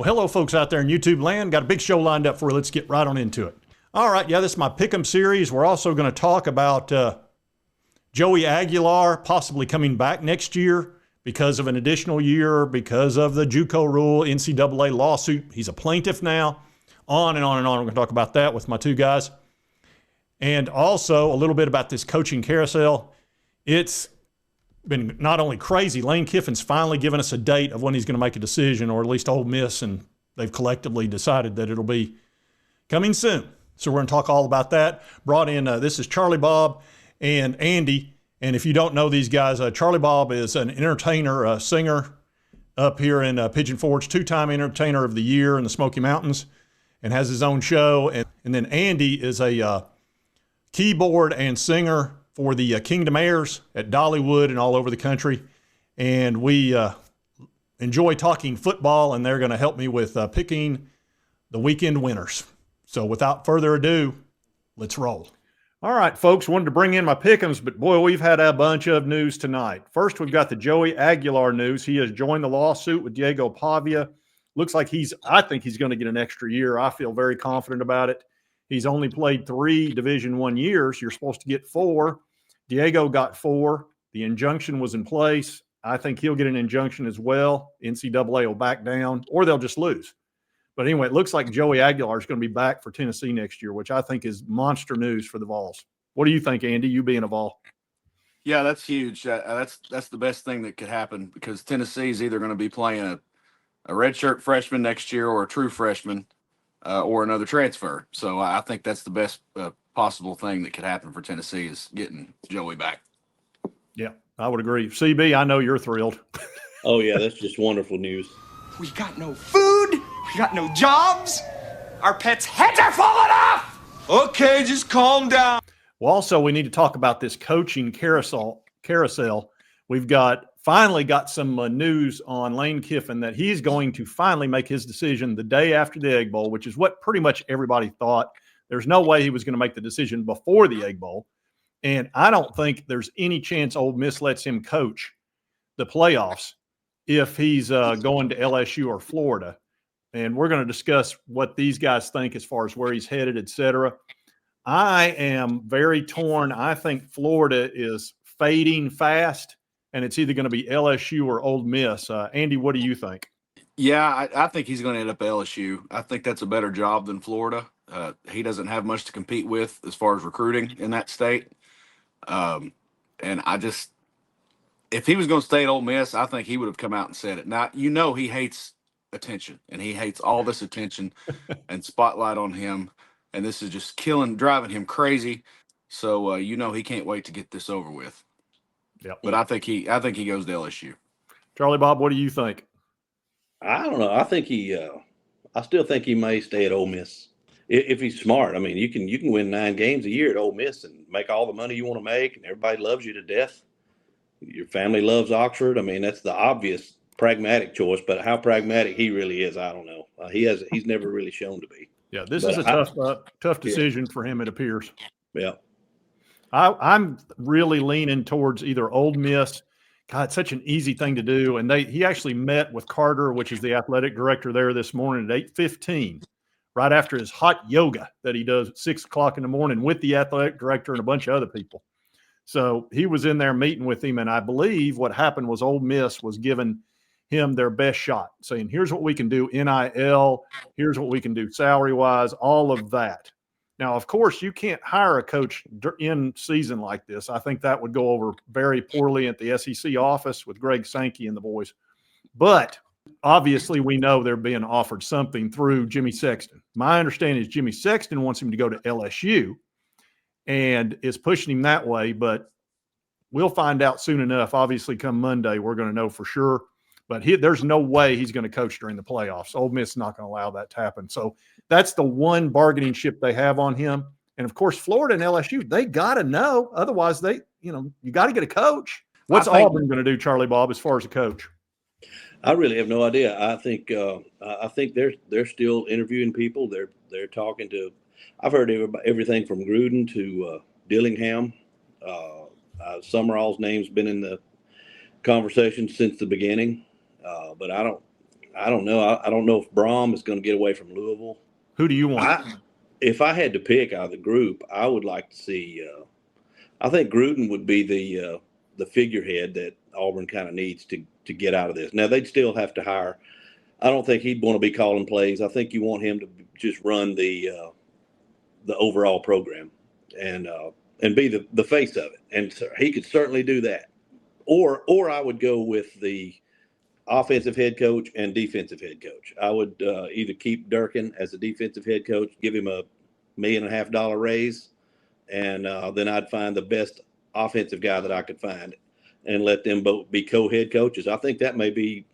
Well, hello, folks out there in YouTube land. Got a big show lined up for you. Let's get right on into it. All right, yeah, this is my Pick'em series. We're also going to talk about Joey Aguilar possibly coming back next year because of an additional year, because of the JUCO rule, NCAA lawsuit. He's a plaintiff now. On and on and on. We're going to talk about that with my two guys. And also a little bit about this coaching carousel. It's been not only crazy, Lane Kiffin's finally given us a date of when he's going to make a decision, or at least Ole Miss, and they've collectively decided that it'll be coming soon. So we're going to talk all about that. Brought in, this is Charlie Bob and Andy. And if you don't know these guys, Charlie Bob is an entertainer, a singer up here in Pigeon Forge, two-time Entertainer of the Year in the Smoky Mountains, and has his own show. And then Andy is a keyboard and singer for the Kingdom Airs at Dollywood and all over the country. And we enjoy talking football, and they're going to help me with picking the weekend winners. So without further ado, let's roll. All right, folks, wanted to bring in my pick'ems, but boy, we've had a bunch of news tonight. First, we've got the Joey Aguilar news. He has joined the lawsuit with Diego Pavia. Looks like I think he's going to get an extra year. I feel very confident about it. He's only played 3 Division I years. You're supposed to get 4. Diego got 4. The injunction was in place. I think he'll get an injunction as well. NCAA will back down, or they'll just lose. But anyway, it looks like Joey Aguilar is going to be back for Tennessee next year, which I think is monster news for the Vols. What do you think, Andy, you being a Vol? Yeah, that's huge. That's the best thing that could happen, because Tennessee is either going to be playing a redshirt freshman next year, or a true freshman, or another transfer. So I think that's the best possible thing that could happen for Tennessee, is getting Joey back. Yeah, I would agree. CB, I know you're thrilled. Oh, yeah, that's just wonderful news. We got no food. We got no jobs. Our pets' heads are falling off. Okay, just calm down. Well, also, we need to talk about this coaching carousel. We've finally got some news on Lane Kiffin that he's going to finally make his decision the day after the Egg Bowl, which is what pretty much everybody thought. There's no way he was going to make the decision before the Egg Bowl. And I don't think there's any chance Ole Miss lets him coach the playoffs if he's going to LSU or Florida. And we're going to discuss what these guys think as far as where he's headed, et cetera. I am very torn. I think Florida is fading fast, and it's either going to be LSU or Ole Miss. Andy, what do you think? Yeah, I think he's going to end up at LSU. I think that's a better job than Florida. He doesn't have much to compete with as far as recruiting in that state. And if he was going to stay at Ole Miss, I think he would have come out and said it. Now, he hates attention, and he hates all this attention and spotlight on him. And this is just driving him crazy. So, he can't wait to get this over with. Yeah. But I think he goes to LSU. Charlie Bob, what do you think? I don't know. I think I still think he may stay at Ole Miss if he's smart. I mean, you can win 9 games a year at Ole Miss and make all the money you want to make, and everybody loves you to death. Your family loves Oxford. I mean, that's the obvious pragmatic choice, but how pragmatic he really is, I don't know. He's never really shown to be. Yeah, this is a tough decision for him, it appears. Yeah. I'm really leaning towards either Ole Miss. God, it's such an easy thing to do. And he actually met with Carter, which is the athletic director there, this morning at 8:15, right after his hot yoga that he does at 6 o'clock in the morning with the athletic director and a bunch of other people. So he was in there meeting with him, and I believe what happened was Ole Miss was giving him their best shot, saying, here's what we can do NIL, here's what we can do salary-wise, all of that. Now, of course, you can't hire a coach in season like this. I think that would go over very poorly at the SEC office with Greg Sankey and the boys. But obviously, we know they're being offered something through Jimmy Sexton. My understanding is Jimmy Sexton wants him to go to LSU and is pushing him that way, but we'll find out soon enough. Obviously, come Monday, we're going to know for sure. But there's no way he's going to coach during the playoffs. Ole Miss is not going to allow that to happen. So that's the one bargaining chip they have on him. And, of course, Florida and LSU, they got to know. Otherwise, you got to get a coach. What's Auburn going to do, Charlie Bob, as far as a coach? I really have no idea. I think they're still interviewing people. They're talking to – I've heard everything from Gruden to Dillingham. Summerall's name's been in the conversation since the beginning. But I I don't know. I don't know if Brom is going to get away from Louisville. Who do you want? If I had to pick out of the group, I would like to see. I think Gruden would be the figurehead that Auburn kind of needs to get out of this. Now they'd still have to hire. I don't think he'd want to be calling plays. I think you want him to just run the overall program and be the face of it. And so he could certainly do that. Or I would go with the offensive head coach and defensive head coach. I would either keep Durkin as the defensive head coach, give him $1.5 million raise, and then I'd find the best offensive guy that I could find and let them both be co-head coaches. I think that may be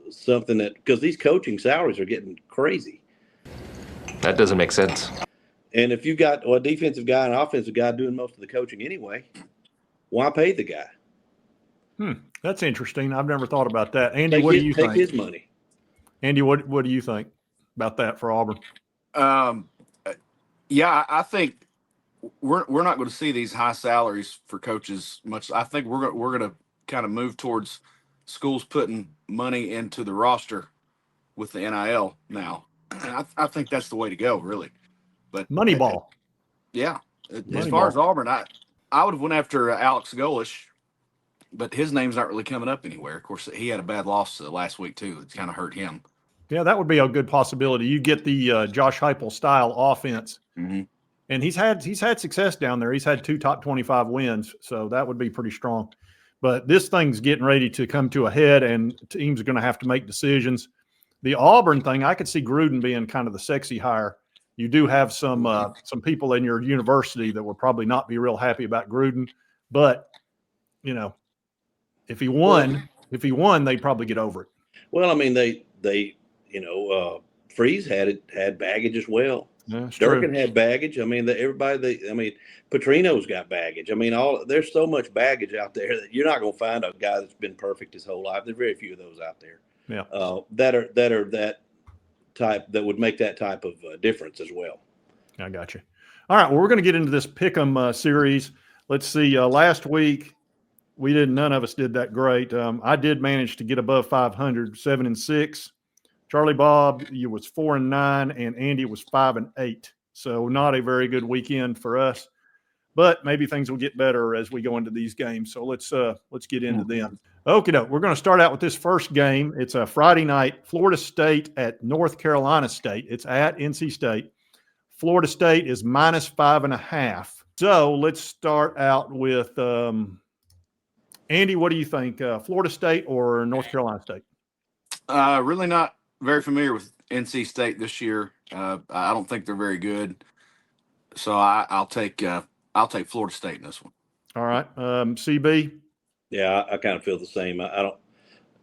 something that, because these coaching salaries are getting crazy. That doesn't make sense. And if you got a defensive guy and an offensive guy doing most of the coaching anyway, why pay the guy? That's interesting. I've never thought about that. Andy, what do you think? Take his money. Andy, what do you think about that for Auburn? Yeah, I think we're not going to see these high salaries for coaches much. I think we're going to kind of move towards schools putting money into the roster with the NIL now. I think that's the way to go, really. But Moneyball. Yeah. As far as Auburn, I would have went after Alex Golish, but his name's not really coming up anywhere. Of course, he had a bad loss last week too. It's kind of hurt him. Yeah, that would be a good possibility. You get the Josh Heupel style offense, and he's had success down there. He's had 2 top 25 wins, so that would be pretty strong. But this thing's getting ready to come to a head, and teams are going to have to make decisions. The Auburn thing, I could see Gruden being kind of the sexy hire. You do have some people in your university that will probably not be real happy about Gruden, but you know, if he won, they'd probably get over it. Well, I mean, they Freeze had baggage as well. Yeah, Durkin had baggage. I mean, Petrino's got baggage. I mean, there's so much baggage out there that you're not going to find a guy that's been perfect his whole life. There's very few of those out there. Yeah. That are that type that would make that type of difference as well. I got you. All right. Well, we're going to get into this Pick'em series. Let's see. Last week none of us did that great. I did manage to get above 500, 7-6. Charlie Bob, you was 4-9, and Andy was 5-8. So not a very good weekend for us, but maybe things will get better as we go into these games. So let's get into them. Okay, we're going to start out with this first game. It's a Friday night, Florida State at North Carolina State. It's at NC State. Florida State is -5.5. So let's start out with Andy. What do you think, Florida State or North Carolina State? Really not very familiar with NC State this year. I don't think they're very good. So I'll take Florida State in this one. All right, CB. Yeah, I kind of feel the same. I don't.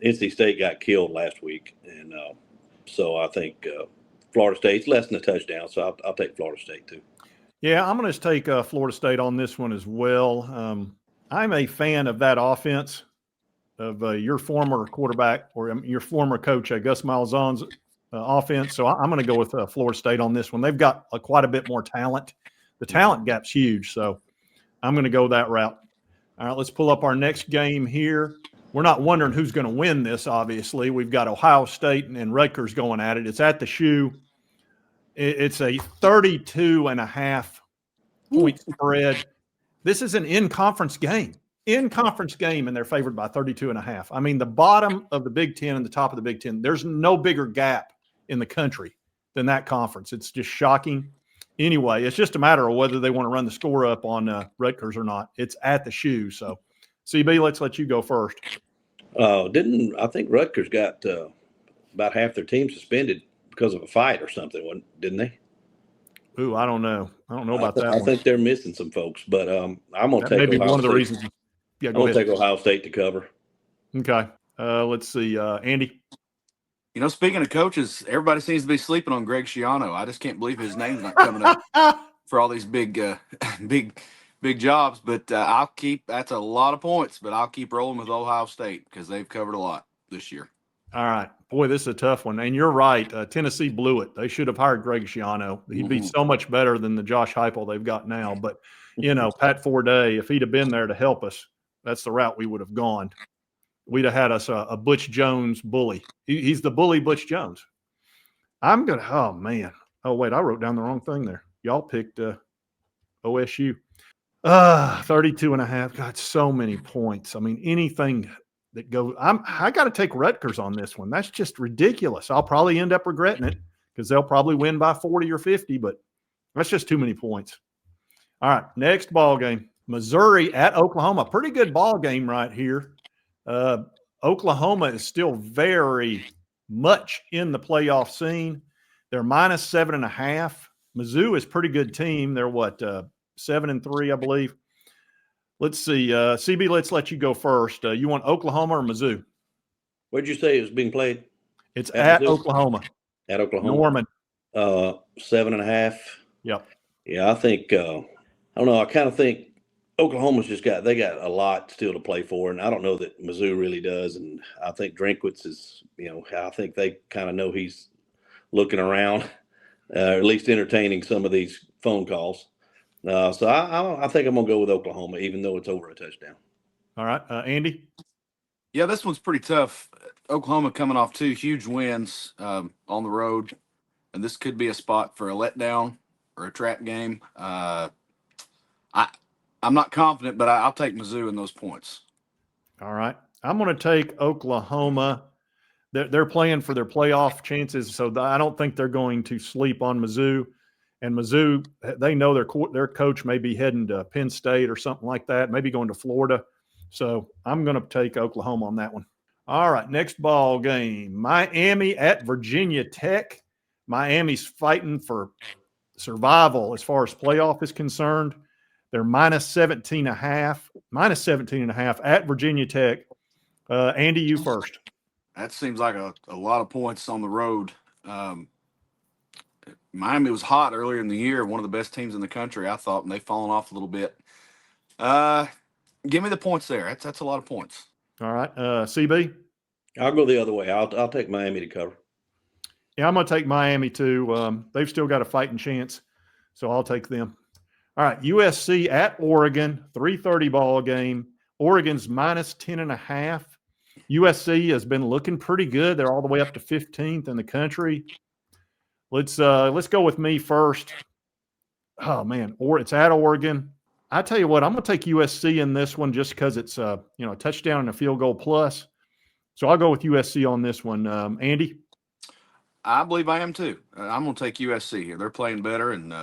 NC State got killed last week, and so I think Florida State's less than a touchdown. So I'll take Florida State too. Yeah, I'm going to take Florida State on this one as well. I'm a fan of that offense of your former quarterback or your former coach, Gus Malzahn's offense. So I'm going to go with Florida State on this one. They've got quite a bit more talent. The talent gap's huge, so I'm going to go that route. All right, let's pull up our next game here. We're not wondering who's going to win this, obviously. We've got Ohio State and Rutgers going at it. It's at the Shoe. It's a 32.5 point spread. This is an in-conference game. In-conference game, and they're favored by 32.5. I mean, the bottom of the Big Ten and the top of the Big Ten, there's no bigger gap in the country than that conference. It's just shocking. Anyway, it's just a matter of whether they want to run the score up on Rutgers or not. It's at the Shoe. So, CB, let's let you go first. I think Rutgers got about half their team suspended because of a fight or something, didn't they? Ooh, I don't know. I don't know about that. I think they're missing some folks, but I'm going to take maybe Ohio one of the State. reasons. Yeah, I'm going to take Ohio State to cover. Okay. Let's see. Andy. You know, speaking of coaches, everybody seems to be sleeping on Greg Schiano. I just can't believe his name's not coming up for all these big jobs. But that's a lot of points, but I'll keep rolling with Ohio State because they've covered a lot this year. All right. Boy, this is a tough one. And you're right. Tennessee blew it. They should have hired Greg Schiano. He'd be so much better than the Josh Heupel they've got now. But, Pat Forday, if he'd have been there to help us, that's the route we would have gone. we'd have had us a Butch Jones bully. He's the bully Butch Jones. Oh, man. Oh, wait, I wrote down the wrong thing there. Y'all picked OSU. 32.5. God, so many points. I mean, anything that goes. I got to take Rutgers on this one. That's just ridiculous. I'll probably end up regretting it because they'll probably win by 40 or 50, but that's just too many points. All right, next ball game. Missouri at Oklahoma. Pretty good ball game right here. Oklahoma is still very much in the playoff scene. They're minus 7.5. Mizzou is a pretty good team. They're 7-3, I believe. Let's see. CB, let's let you go first. You want Oklahoma or Mizzou? Where'd you say it was being played? It's at Oklahoma. At Oklahoma. Norman. 7.5. Yep. Yeah, I think I don't know. I kind of think Oklahoma's got a lot still to play for, and I don't know that Mizzou really does. And I think Drinkwitz is, I think they kind of know he's looking around, at least entertaining some of these phone calls. So I think I'm gonna go with Oklahoma, even though it's over a touchdown. All right, Andy. Yeah, this one's pretty tough. Oklahoma coming off 2 huge wins on the road, and this could be a spot for a letdown or a trap game. I'm not confident, but I'll take Mizzou in those points. All right, I'm going to take Oklahoma. They're playing for their playoff chances, so I don't think they're going to sleep on Mizzou. And Mizzou, they know their coach may be heading to Penn State or something like that, maybe going to Florida. So I'm going to take Oklahoma on that one. All right, next ball game. Miami at Virginia Tech. Miami's fighting for survival as far as playoff is concerned. They're minus 17.5 at Virginia Tech. Andy, you first. That seems like a lot of points on the road. Miami was hot earlier in the year, one of the best teams in the country, I thought, and they've fallen off a little bit. Give me the points there. That's a lot of points. All right, CB? I'll go the other way. I'll take Miami to cover. Yeah, I'm going to take Miami too. They've still got a fighting chance, so I'll take them. All right, USC at Oregon, 3:30 ball game. Oregon's minus 10.5. USC has been looking pretty good. They're all the way up to 15th in the country. Let's go with me first. Oh man, it's at Oregon. I tell you what, I'm going to take USC in this one just because it's a touchdown and a field goal plus. So I'll go with USC on this one. Andy? I believe I am too. I'm going to take USC here. They're playing better, and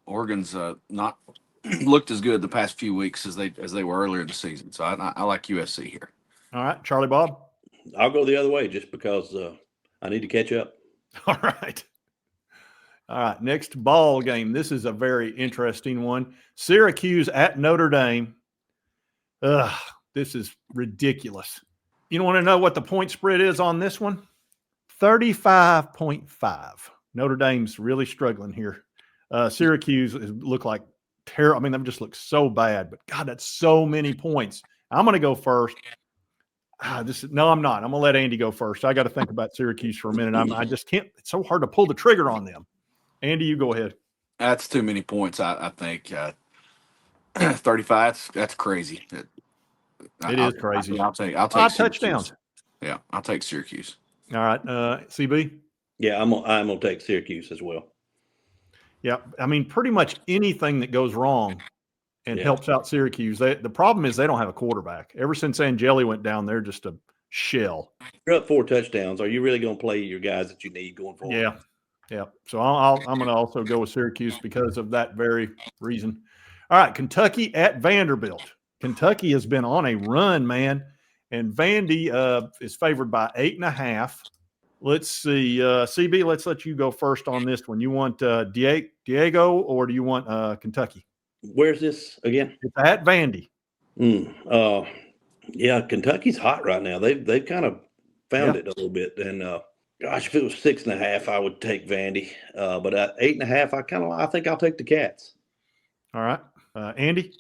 Oregon's not looked as good the past few weeks as they were earlier in the season. So I like USC here. All right, Charlie Bob? I'll go the other way just because I need to catch up. All right. All right, next ball game. This is a very interesting one. Syracuse at Notre Dame. This is ridiculous. You want to know what the point spread is on this one? 35.5. Notre Dame's really struggling here. Syracuse look like terrible. I mean, they just look so bad, but God, that's so many points. I'm going to go first. No, I'm not. I'm going to let Andy go first. I got to think about Syracuse for a minute. I just can't. It's so hard to pull the trigger on them. Andy, you go ahead. That's too many points, I think. 35, that's crazy. It is crazy. I'll take 5 Syracuse. touchdowns. Yeah, I'll take Syracuse. All right, CB? Yeah, I'm gonna take Syracuse as well. Yeah, I mean, pretty much anything that goes wrong and helps out Syracuse. The problem is they don't have a quarterback. Ever since Angeli went down, they're just a shell. You're up 4 touchdowns. Are you really going to play your guys that you need going forward? Yeah. So I'm going to also go with Syracuse because of that very reason. All right, Kentucky at Vanderbilt. Kentucky has been on a run, man, and Vandy is favored by 8.5. Let's see, CB. Let's let you go first on this one. You want Diego, or do you want Kentucky? Where's this again? It's at Vandy. Yeah, Kentucky's hot right now. They've kind of found it a little bit. And gosh, if it was 6.5, I would take Vandy. But at 8.5, I think I'll take the Cats. All right, Andy.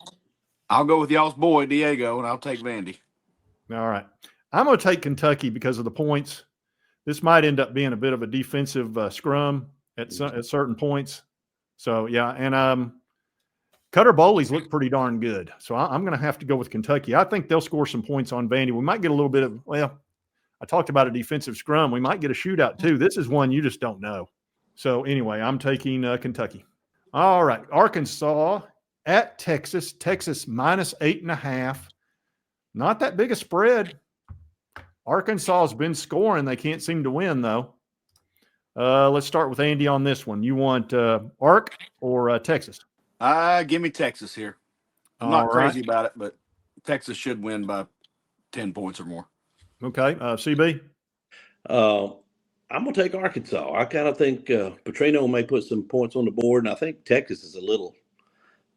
I'll go with y'all's boy Diego, and I'll take Vandy. All right, I'm going to take Kentucky because of the points. This might end up being a bit of a defensive scrum at certain points. So yeah, and Cutter Bowley's looked pretty darn good. So I'm going to have to go with Kentucky. I think they'll score some points on Vandy. We might get a little bit of, well, I talked about a defensive scrum. We might get a shootout too. This is one you just don't know. So anyway, I'm taking Kentucky. All right. Arkansas at Texas. Texas minus 8.5. Not that big a spread. Arkansas has been scoring. They can't seem to win, though. Let's start with Andy on this one. You want Ark or Texas? Give me Texas here. I'm not crazy about it, but Texas should win by 10 points or more. Okay. CB? I'm going to take Arkansas. I kind of think Petrino may put some points on the board, and I think Texas is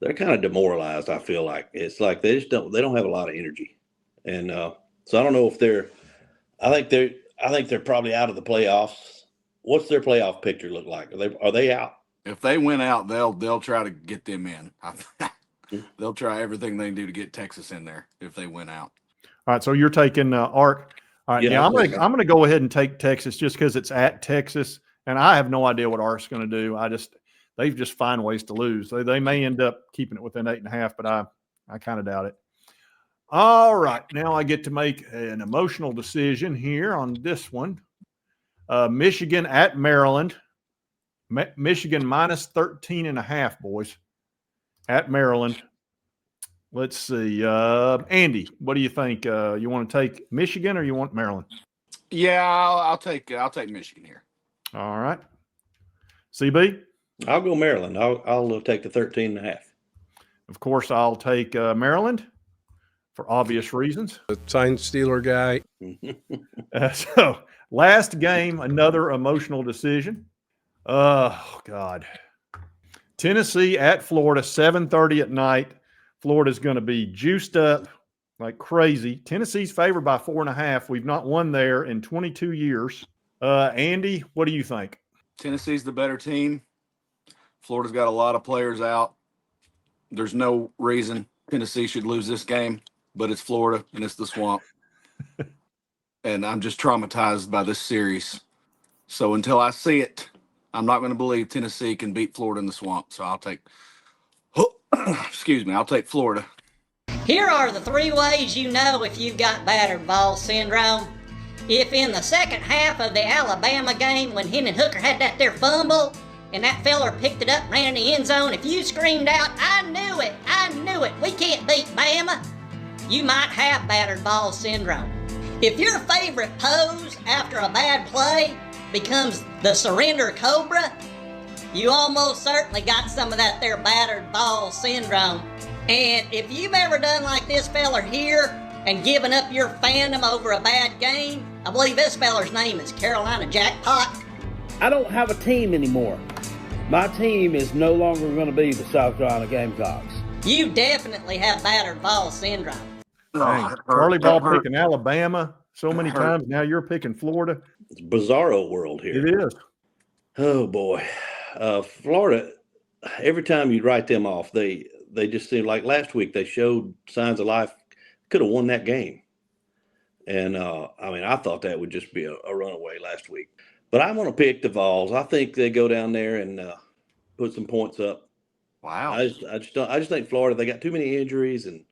they're kind of demoralized, I feel like. It's like they don't have a lot of energy. And so I don't know if I think they're probably out of the playoffs. What's their playoff picture look like? Are they out? If they win out, they'll try to get them in. They'll try everything they can do to get Texas in there if they win out. All right, so you're taking Ark. All right, yeah, I'm gonna go ahead and take Texas just because it's at Texas, and I have no idea what Ark's going to do. They just find ways to lose. They may end up keeping it within 8.5, but I kind of doubt it. All right, now I get to make an emotional decision here on this one. Michigan at Maryland. Michigan minus 13.5, boys, at Maryland. Let's see. Andy, what do you think? You want to take Michigan or you want Maryland? Yeah, I'll take Michigan here. All right. CB? I'll go Maryland. I'll take the 13.5. Of course, I'll take Maryland for obvious reasons. A sign stealer guy. So, last game, another emotional decision. Oh, God. Tennessee at Florida, 7:30 at night. Florida's going to be juiced up like crazy. Tennessee's favored by 4.5. We've not won there in 22 years. Andy, what do you think? Tennessee's the better team. Florida's got a lot of players out. There's no reason Tennessee should lose this game, but it's Florida and it's the Swamp. And I'm just traumatized by this series. So until I see it, I'm not going to believe Tennessee can beat Florida in the Swamp. So I'll take I'll take Florida. Here are the 3 ways you know if you've got battered ball syndrome. If in the second half of the Alabama game when Hendon Hooker had that there fumble and that feller picked it up and ran in the end zone, if you screamed out, I knew it, we can't beat Bama, you might have battered ball syndrome. If your favorite pose after a bad play becomes the surrender cobra, you almost certainly got some of that there battered ball syndrome. And if you've ever done like this feller here and given up your fandom over a bad game, I believe this feller's name is Carolina Jackpot. I don't have a team anymore. My team is no longer going to be the South Carolina Gamecocks. You definitely have battered ball syndrome. Dang, Charlie Ball picking Alabama so many times. Now you're picking Florida. It's a bizarro world here. It is. Oh, boy. Florida, every time you write them off, they just seem like last week they showed signs of life. Could have won that game. And, I thought that would just be a runaway last week. But I'm going to pick the Vols. I think they go down there and put some points up. Wow. I just think Florida, they got too many injuries, and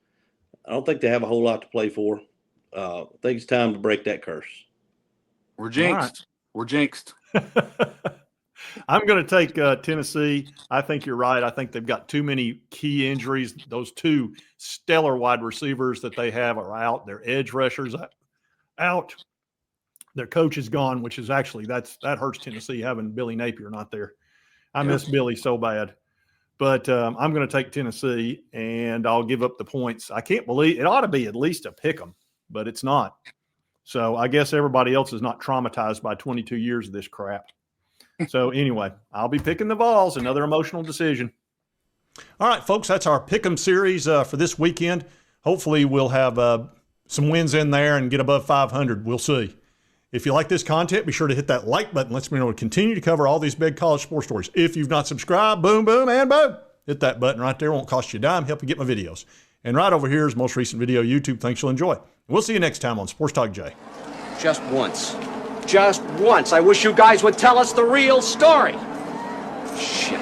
I don't think they have a whole lot to play for. I think it's time to break that curse. We're jinxed. Right. We're jinxed. I'm going to take Tennessee. I think you're right. I think they've got too many key injuries. Those 2 stellar wide receivers that they have are out. Their edge rushers out. Their coach is gone, which is actually that hurts Tennessee having Billy Napier not there. I miss Billy so bad. But I'm going to take Tennessee, and I'll give up the points. I can't believe it ought to be at least a pick 'em, but it's not. So I guess everybody else is not traumatized by 22 years of this crap. So anyway, I'll be picking the Vols, another emotional decision. All right, folks, that's our Pick'em series for this weekend. Hopefully we'll have some wins in there and get above 500. We'll see. If you like this content, be sure to hit that like button. Lets me know to continue to cover all these big college sports stories. If you've not subscribed, boom, boom, and boom. Hit that button right there. Won't cost you a dime. Help you get my videos. And right over here is most recent video YouTube. Thanks, you'll enjoy. We'll see you next time on Sports Talk Jay. Just once. Just once. I wish you guys would tell us the real story. Shit.